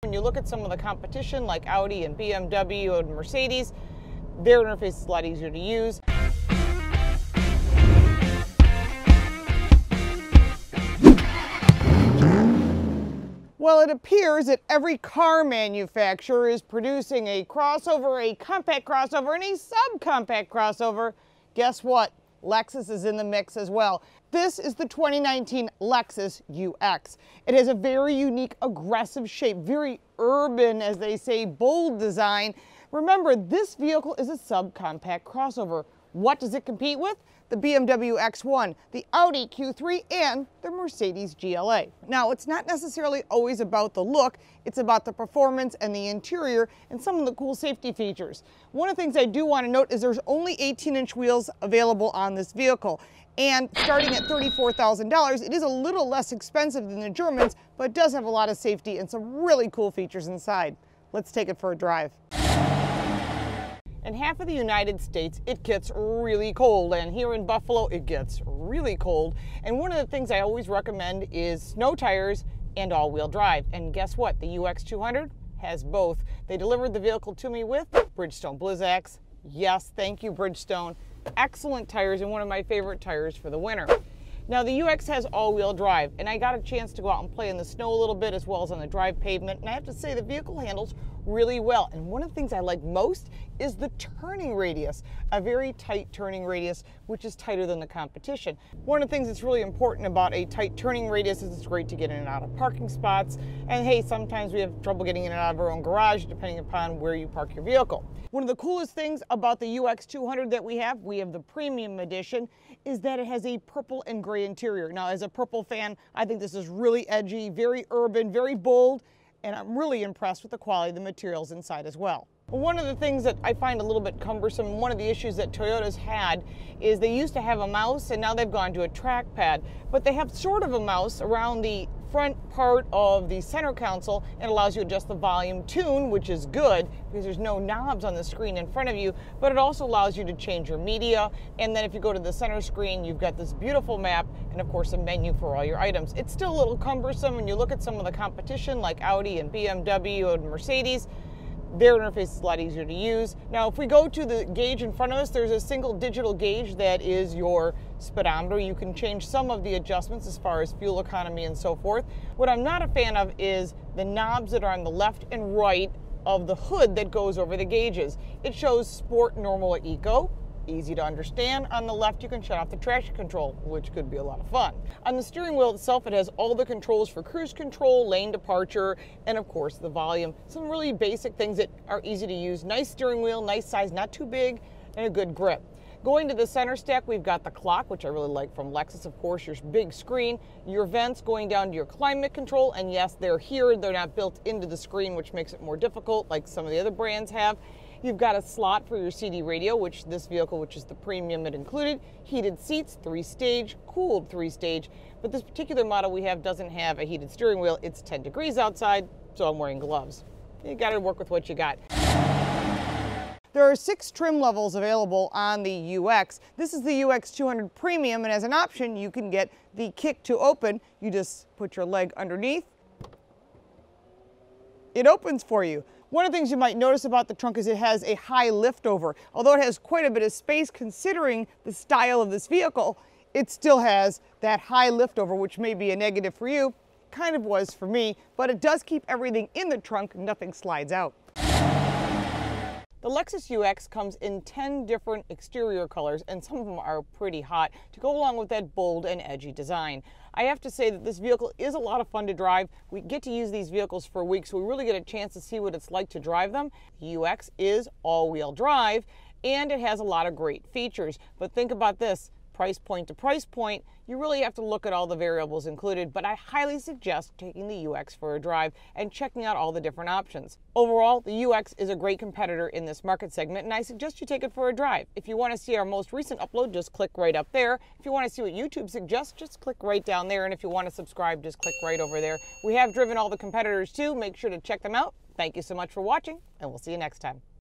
When you look at some of the competition like Audi and BMW and Mercedes, their interface is a lot easier to use. Well, it appears that every car manufacturer is producing a crossover, a compact crossover, and a subcompact crossover. Guess what? Lexus is in the mix as well. This is the 2019 Lexus UX. It has a very unique, aggressive shape, very urban, as they say, bold design. Remember, this vehicle is a subcompact crossover. What does it compete with? The BMW X1, the Audi Q3, and the Mercedes GLA. Now, it's not necessarily always about the look, it's about the performance and the interior and some of the cool safety features. One of the things I do want to note is there's only 18-inch wheels available on this vehicle. And starting at $34,000, it is a little less expensive than the Germans, but it does have a lot of safety and some really cool features inside. Let's take it for a drive. In half of the United States, it gets really cold, and here in Buffalo, it gets really cold. And one of the things I always recommend is snow tires and all-wheel drive. And guess what? The UX 200 has both. They delivered the vehicle to me with Bridgestone Blizzaks. Yes, thank you, Bridgestone. Excellent tires and one of my favorite tires for the winter. Now, the UX has all-wheel drive, and I got a chance to go out and play in the snow a little bit as well as on the drive pavement, and I have to say the vehicle handles really well. And one of the things I like most is the turning radius, a very tight turning radius, which is tighter than the competition. One of the things that's really important about a tight turning radius is it's great to get in and out of parking spots. And hey, sometimes we have trouble getting in and out of our own garage depending upon where you park your vehicle. One of the coolest things about the UX 200 that we have the premium edition, is that it has a purple and gray interior. Now, as a purple fan, I think this is really edgy, very urban, very bold, and I'm really impressed with the quality of the materials inside as well. One of the things that I find a little bit cumbersome, one of the issues that Toyota's had, is they used to have a mouse and now they've gone to a trackpad, but they have sort of a mouse around the front part of the center console and allows you to adjust the volume tune, which is good because there's no knobs on the screen in front of you, but it also allows you to change your media. And then if you go to the center screen, you've got this beautiful map and of course a menu for all your items. It's still a little cumbersome when you look at some of the competition like Audi and BMW and Mercedes. Their interface is a lot easier to use. Now, if we go to the gauge in front of us, there's a single digital gauge that is your speedometer. You can change some of the adjustments as far as fuel economy and so forth. What I'm not a fan of is the knobs that are on the left and right of the hood that goes over the gauges. It shows sport, normal, or eco. Easy to understand. On the left, you can shut off the traction control, which could be a lot of fun. On the steering wheel itself, it has all the controls for cruise control, lane departure, and of course the volume. Some really basic things that are easy to use. Nice steering wheel, nice size, not too big, and a good grip. Going to the center stack, we've got the clock, which I really like from Lexus, of course, your big screen, your vents going down to your climate control, and yes, they're here. They're not built into the screen, which makes it more difficult, like some of the other brands have. You've got a slot for your CD radio, which this vehicle, which is the premium, it included. Heated seats, 3-stage, cooled 3-stage. But this particular model we have doesn't have a heated steering wheel. It's 10 degrees outside, so I'm wearing gloves. You got to work with what you got. There are 6 trim levels available on the UX. This is the UX 200 Premium, and as an option, you can get the kick to open. You just put your leg underneath. It opens for you. One of the things you might notice about the trunk is it has a high liftover. Although it has quite a bit of space considering the style of this vehicle, it still has that high liftover, which may be a negative for you. Kind of was for me, but it does keep everything in the trunk, nothing slides out. The Lexus UX comes in 10 different exterior colors, and some of them are pretty hot to go along with that bold and edgy design. I have to say that this vehicle is a lot of fun to drive. We get to use these vehicles for a week, so we really get a chance to see what it's like to drive them. The UX is all-wheel drive, and it has a lot of great features. But think about this. Price point to price point, you really have to look at all the variables included, but I highly suggest taking the UX for a drive and checking out all the different options. Overall, the UX is a great competitor in this market segment, and I suggest you take it for a drive. If you want to see our most recent upload, just click right up there. If you want to see what YouTube suggests, just click right down there, and if you want to subscribe, just click right over there. We have driven all the competitors too. Make sure to check them out. Thank you so much for watching, and we'll see you next time.